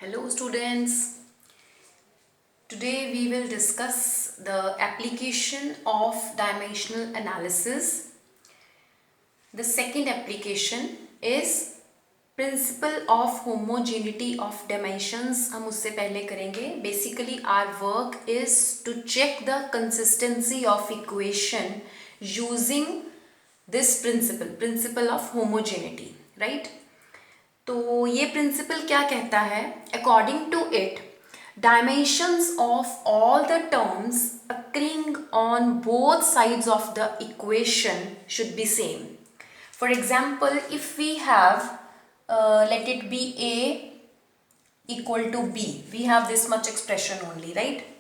Hello students, today we will discuss the application of dimensional analysis. The second application is principle of homogeneity of dimensions. हम उससे पहले करेंगे. Basically our work is to check the consistency of equation using this principle of homogeneity, right? तो ये principal क्या कहता है? According to it dimensions of all the terms occurring on both sides of the equation should be same. For example, if we have let it be a equal to b, we have this much expression only, right?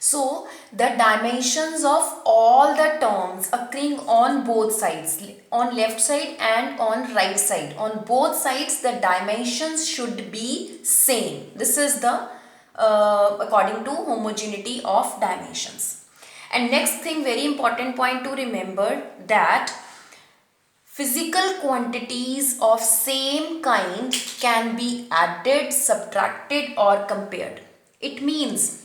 So the dimensions of all the terms occurring on both sides, on left side and on right side, on both sides the dimensions should be same. This is the according to homogeneity of dimensions. And next thing, very important point to remember, that physical quantities of same kind can be added, subtracted or compared. It means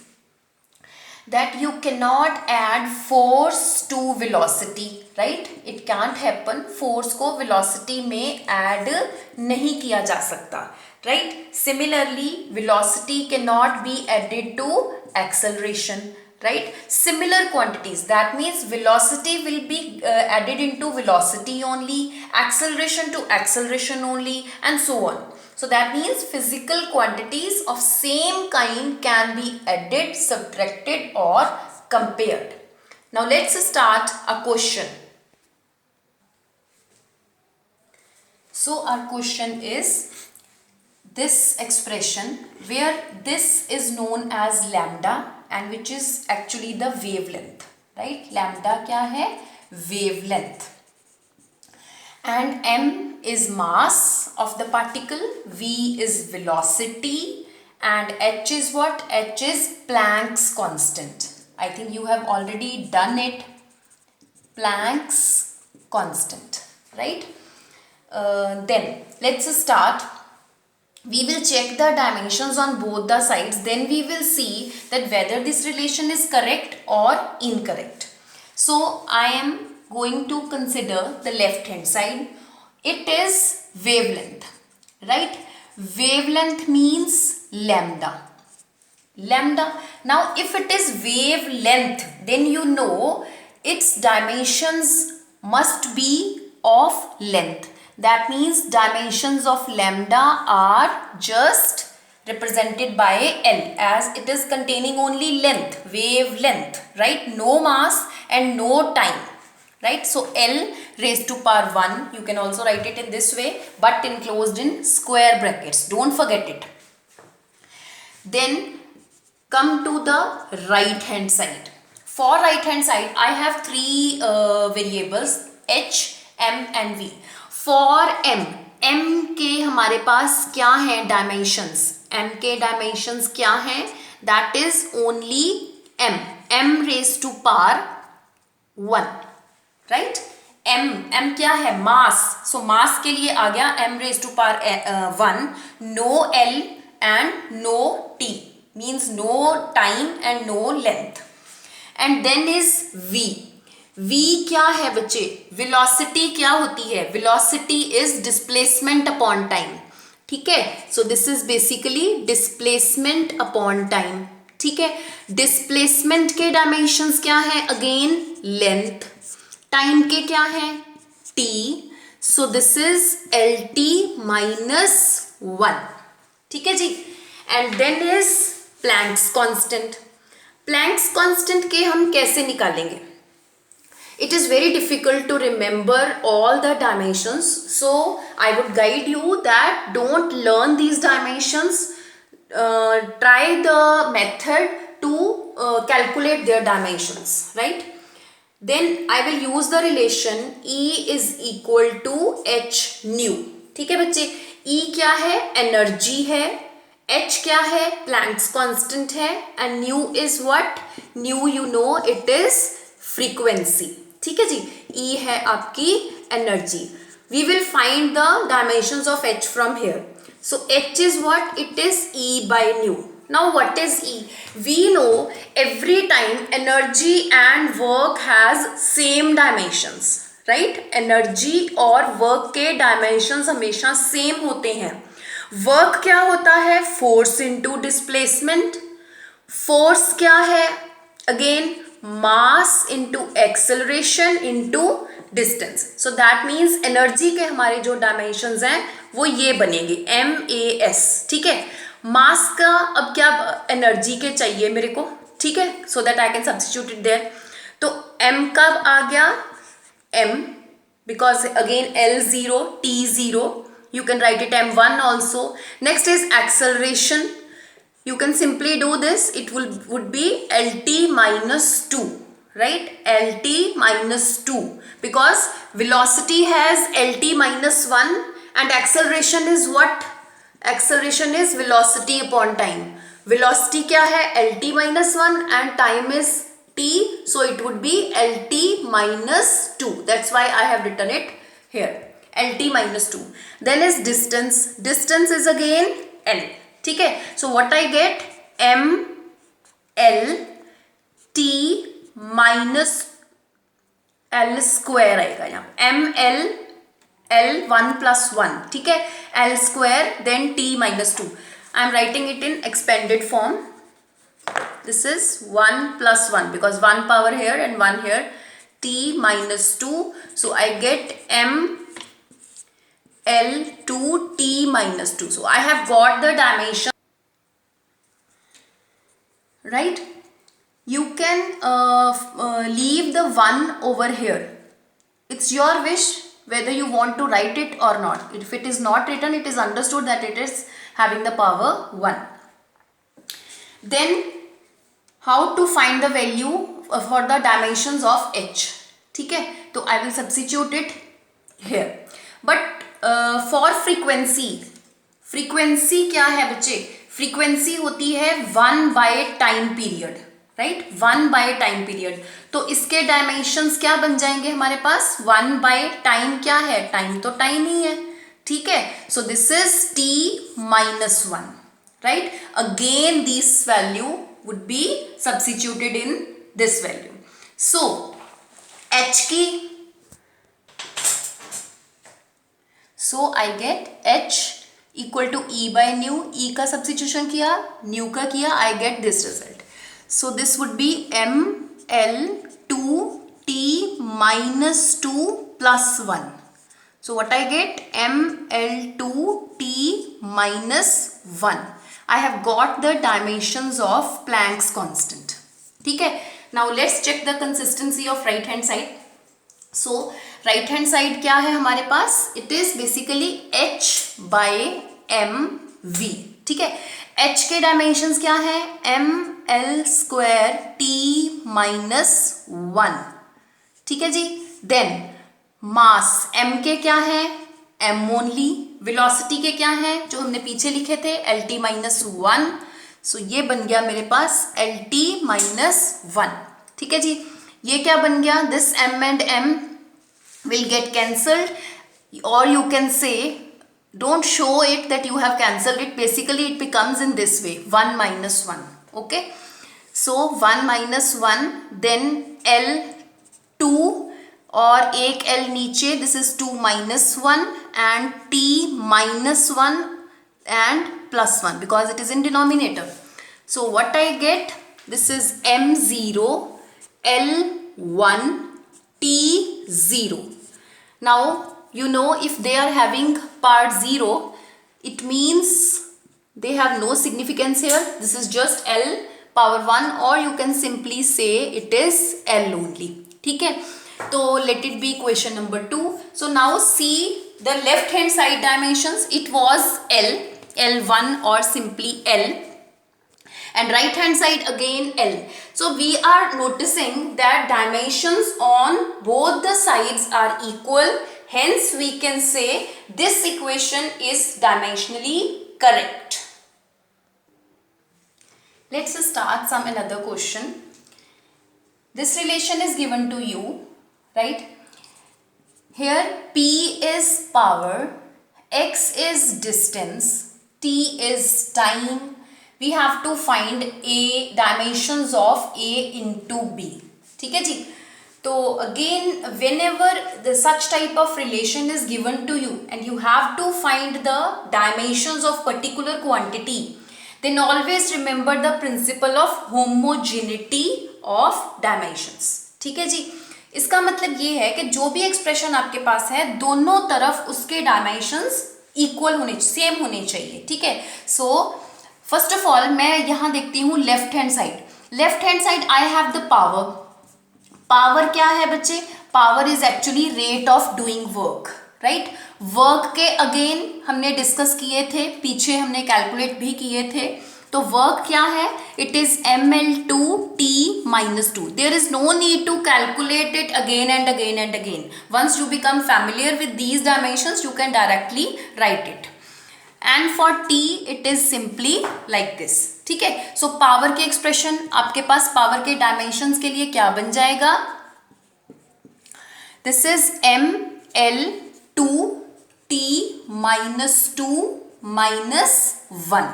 that you cannot add force to velocity, right? It can't happen. Force को velocity में add नहीं किया जा सकता, right? Similarly, velocity cannot be added to acceleration, right? Similar quantities, that means velocity will be added into velocity only, acceleration to acceleration only, and so on. So that means physical quantities of same kind can be added, subtracted or compared. Now let's start a question. So our question is this expression where this is known as lambda and which is actually the wavelength, right? Lambda क्या है? Wavelength. And m is mass of the particle, v is velocity, and h is what? H is Planck's constant. I think you have already done it. Planck's constant, right? Then let's start. We will check the dimensions on both the sides. Then we will see that whether this relation is correct or incorrect. So I am going to consider the left hand side. It is wavelength, right? Wavelength means lambda. Lambda. Now if it is wavelength, then you know its dimensions must be of length. That means dimensions of lambda are just represented by L, as it is containing only length, wavelength, right? No mass and no time, right? So L raised to power 1, you can also write it in this way, but enclosed in square brackets. Don't forget it. Then come to the right hand side. For right hand side, I have three variables, H, M and V. For m के हमारे पास क्या है dimensions? m के dimensions क्या है? That is only m raised to power 1, right? m क्या है? Mass. So mass के लिए आ गया m raised to power 1. No L and no T, means no time and no length. And then is V. V क्या है बच्चे? Velocity क्या होती है? Velocity is displacement upon time, ठीक है? सो this is basically displacement upon time, ठीक है? डिस्प्लेसमेंट के डायमेंशंस क्या है? Again length. टाइम के क्या है? t. So this is lt minus 1, ठीक है जी? And then is Planck's constant. Planck's constant के हम कैसे निकालेंगे? It is very difficult to remember all the dimensions, so I would guide you that don't learn these dimensions. Try the method to calculate their dimensions, right? Then I will use the relation E is equal to h nu. ठीक है बच्चे? E क्या है? Energy है. H क्या है? Planck's constant है. and nu is what? Nu you know it is frequency. ठीक है जी? E है आपकी energy. We will find the dimensions of h from here. So h is what? It is E by nu. Now what is E? We know every time energy and work has same dimensions, right? Energy और work के dimensions हमेशा same होते हैं. Work क्या होता है? Force into displacement. Force क्या है? Again mass into acceleration into distance. So that means energy के हमारे जो dimensions हैं वो ये बनेंगे MAS. ठीक है. मास का अब क्या एनर्जी के चाहिए मेरे को, ठीक है, so that I can substitute it there. तो m का आ गया m because again L0 T0, you can write it m1 also. Next is acceleration. You can simply do this. It would be LT minus 2, right? LT minus 2 because velocity has LT minus 1 and acceleration is what? Acceleration is velocity upon time. Velocity क्या है? LT minus 1 and time is t, so it would be LT minus 2. That's why I have written it here. LT minus 2. Then is distance. Distance is again L. ठीक है. So what I get? M L T minus L square आएगा यहाँ. M L L 1 plus 1. ठीक है. L square then T minus 2. I am writing it in expanded form. This is 1 plus 1 because 1 power here and 1 here. T minus 2. So I get M L to T minus 2. So I have got the dimension, right? You can leave the 1 over here. It's your wish whether you want to write it or not. If it is not written, it is understood that it is having the power 1. Then how to find the value for the dimensions of h? ठीक है, तो I will substitute it here. But for frequency, frequency क्या है बच्चे? Frequency होती है 1 by time period, right? 1 by time period. तो इसके dimensions क्या बन जाएंगे हमारे पास? 1 by time क्या है? Time तो time ही है, ठीक है. So this is t minus 1, right? Again this value would be substituted in this value. So h की, so I get h equal to E by nu. E का substitution किया, nu का किया, I get this result. So this would be M L 2 T minus 2 plus 1. So what I get? M L 2 T minus 1. I have got the dimensions of Planck's constant. ठीक है. Now let's check the consistency of right hand side. So right hand side क्या है हमारे पास? It is basically h by mv. ठीक है. h के dimensions क्या है? m l square t minus 1. ठीक है जी. Then mass m के क्या है? m only. velocity के क्या है जो हमने पीछे लिखे थे? lt minus 1. So ये बन गया मेरे पास lt minus 1. ठीक है जी. ये क्या बन गया? This m and m will get cancelled, or you can say don't show it that you have cancelled it. Basically it becomes in this way, 1 minus 1. Okay, so 1 minus 1, then L 2 और एक L नीचे, this is 2 minus 1 and T minus 1 and plus 1 because it is in denominator. So what I get? This is M0 L1 T0. Now you know if they are having part 0, it means they have no significance here. This is just L power 1, or you can simply say it is L only. ठीक है. तो let it be equation number 2. So now see the left hand side dimensions. It was L, L1 or simply L, and right hand side again L. So we are noticing that dimensions on both the sides are equal. Hence we can say this equation is dimensionally correct. Let's start some another question. This relation is given to you, right? here p is power, x is distance, t is time. We have to find a dimensions of a into b. ठीक है जी. तो again whenever the such type of relation is given to you and you have to find the dimensions of particular quantity, then always remember the principle of homogeneity of dimensions. ठीक है जी. इसका मतलब ये है कि जो भी एक्सप्रेशन आपके पास है दोनों तरफ उसके डायमेंशंस इक्वल होने, सेम होने चाहिए. ठीक है. सो फर्स्ट ऑफ ऑल मैं यहां देखती हूं left hand side. Left hand side I have the power. Power क्या है बच्चे? Power is actually rate of doing work, right. Work के अगेन हमने डिस्कस किए थे, पीछे हमने कैलकुलेट भी किए थे. तो वर्क क्या है? It is ml2t minus 2. There is no need to calculate it again and again and again. Once you become familiar with these dimensions you can directly write it. And for t it is simply like this. ठीक है. So power के expression आपके पास power के dimensions के लिए क्या बन जाएगा? This is ml2t minus 2 minus 1,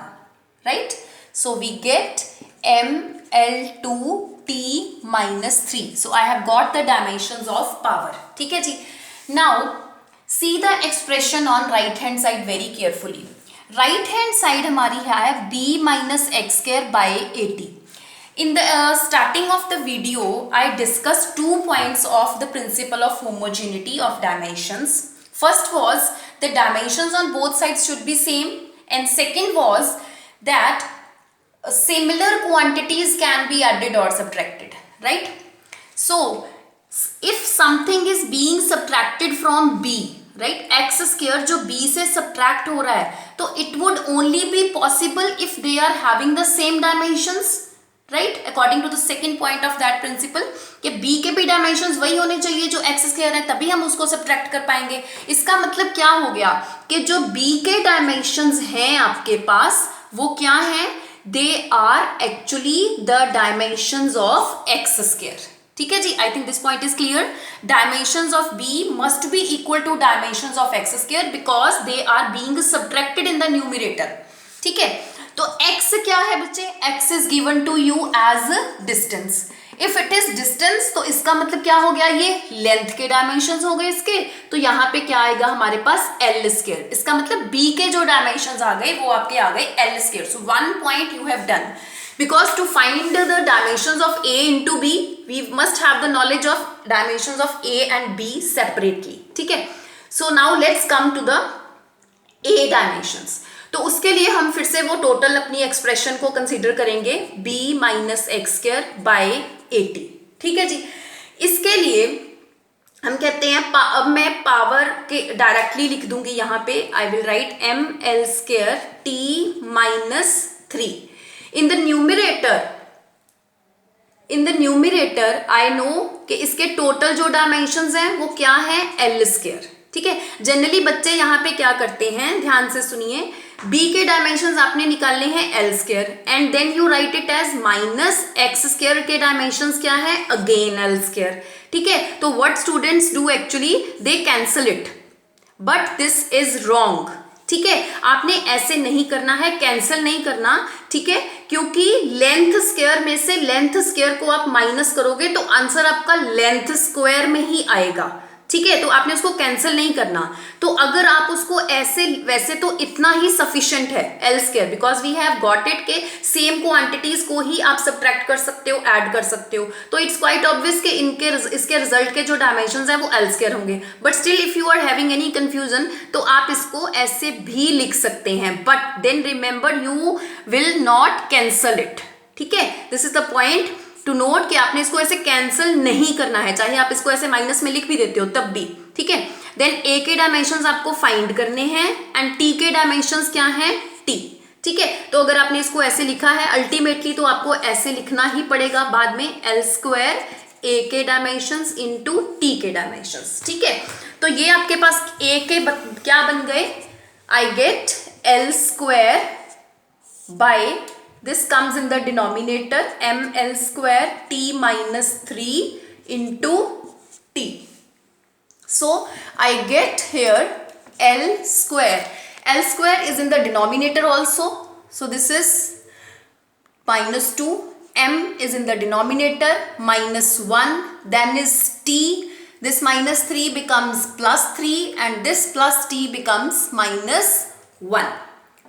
right? So we get ml2t minus 3. So I have got the dimensions of power. ठीक है जी. Now see the expression on right hand side very carefully. Right hand side हमारी है b minus x square by 80. In the starting of the video I discussed 2 points of the principle of homogeneity of dimensions. First was the dimensions on both sides should be same, and second was that similar quantities can be added or subtracted, right? So if something is being subtracted from b, right, x square जो b से subtract हो रहा है, तो it would only be possible if they are having the same dimensions, right, according to the second point of that principle, कि b के भी dimensions वही होने चाहिए जो x square है, तभी हम उसको subtract कर पाएंगे. इसका मतलब क्या हो गया कि जो b के dimensions हैं आपके पास वो क्या है? They are actually the dimensions of x square. ठीक है जी. I think this point is clear. Dimensions of b must be equal to dimensions of x square because they are being subtracted in the numerator. ठीक है. तो x क्या है बच्चे? x is given to you as distance. If it is distance तो इसका मतलब क्या हो गया? ये लेंथ के डायमेंशंस हो गए इसके. तो यहाँ पे क्या आएगा हमारे पास? l square. इसका मतलब b के जो डायमेंशंस आ गए वो आपके आ गए l square. So one point you have done. Because to find the dimensions of a into b, we must have the knowledge of dimensions of a and b separately. ठीक है. So now let's come to the a dimensions. तो उसके लिए हम फिर से वो total अपनी एक्सप्रेशन को कंसीडर करेंगे b minus x square by 80. ठीक है जी. इसके लिए हम कहते हैं अब मैं पावर के डायरेक्टली लिख दूंगी यहाँ पे. I will write ml square t minus 3. In the numerator I know कि इसके टोटल जो डायमेंशंस हैं वो क्या है? l square. ठीक है. जनरली बच्चे यहाँ पे क्या करते हैं, ध्यान से सुनिए. b के डायमेंशंस आपने निकालने हैं l square and then you write it as minus x square के डायमेंशंस क्या है? Again l square. ठीक है. तो what students do actually they cancel it, but this is wrong. ठीक है. आपने ऐसे नहीं करना है, कैंसिल नहीं करना. ठीक है. क्योंकि लेंथ स्क्वायर में से लेंथ स्क्वायर को आप माइनस करोगे तो आंसर आपका लेंथ स्क्वायर में ही आएगा. ठीक है. तो आपने उसको कैंसिल नहीं करना. तो अगर आप उसको ऐसे वैसे तो इतना ही सफिशिएंट है L square, because we have got it के सेम क्वांटिटीज को ही आप सब्ट्रैक्ट कर सकते हो, ऐड कर सकते हो. तो इट्स क्वाइट ऑब्वियस कि इसके रिजल्ट के जो डायमेंशंस है वो एल स्क्वायर होंगे. But still if you are having any confusion तो आप इसको ऐसे भी लिख सकते हैं, but then remember you will not cancel it. ठीक है. This is the point to note कि आपने इसको ऐसे कैंसिल नहीं करना है, चाहे आप इसको ऐसे माइनस में लिख भी देते हो तब भी. ठीक है. देन a के डायमेंशंस आपको फाइंड करने हैं एंड t के डायमेंशंस क्या हैं? t. ठीक है. तो अगर आपने इसको ऐसे लिखा है अल्टीमेटली तो आपको ऐसे लिखना ही पड़ेगा बाद में, l स्क्वायर a के डायमेंशंस इंटू t के डायमेंशंस. ठीक है. तो ये आपके पास a के क्या बन गए? I get l square by this comes in the denominator ml square t minus 3 into t. So I get here L square. L square is in the denominator also. So this is minus 2. M is in the denominator, minus 1. Then is T. This minus 3 becomes plus 3 and this plus T becomes minus 1.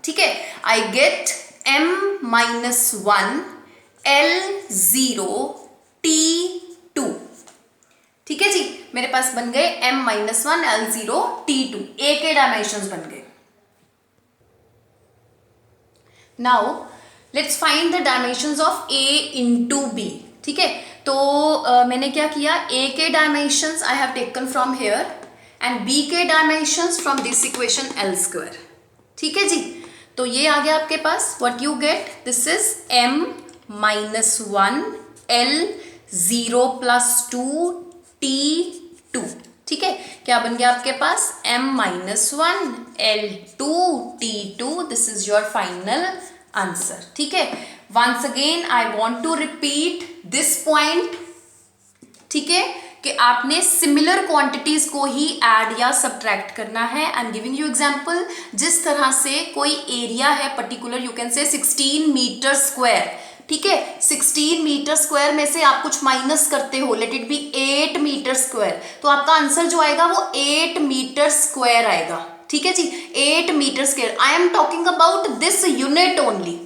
ठीक है, I get M minus 1 L0 T2. ठीक है जी, मेरे पास बन गए M minus 1 L0 T2. A के dimensions बन गए. Now let's find the dimensions of A into B. ठीक है, तो मैंने क्या किया, A के dimensions I have taken from here and B के dimensions from this equation L square. ठीक है जी, तो ये आ गया आपके पास. What you get? This is M minus 1 L0 plus 2 T2. ठीक है, क्या बन गया आपके पास, M minus 1 L2 T2. This is your final answer. ठीक है, once again I want to repeat this point. ठीक है, कि आपने सिमिलर क्वांटिटीज को ही ऐड या सब्ट्रैक्ट करना है. I am giving you example. जिस तरह से कोई एरिया है particular, you can say 16 metre square. ठीक है, 16 मीटर स्क्वायर में से आप कुछ माइनस करते हो, let it be 8 metre square, तो आपका आंसर जो आएगा वो 8 मीटर स्क्वायर आएगा. ठीक है जी, 8 metre square. I am talking about this unit only.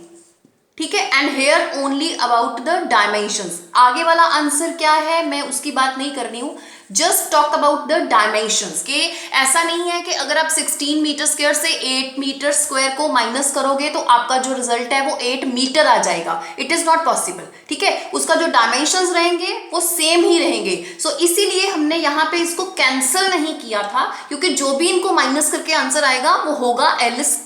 ठीक है, and here only about the dimensions. आगे वाला आंसर क्या है मैं उसकी बात नहीं कर रही हूं. Just talk about the dimensions. के ऐसा नहीं है कि अगर आप 16 मीटर स्क्वायर से 8 मीटर स्क्वायर को माइनस करोगे तो आपका जो रिजल्ट है वो 8 मीटर आ जाएगा. It is not possible. ठीक है, उसका जो डायमेंशंस रहेंगे वो सेम ही रहेंगे. सो इसीलिए हमने यहाँ पे इसको कैंसिल नहीं किया था, क्योंकि जो भी इनको माइनस करके आंसर आएगा वो होगा L स्क्वायर.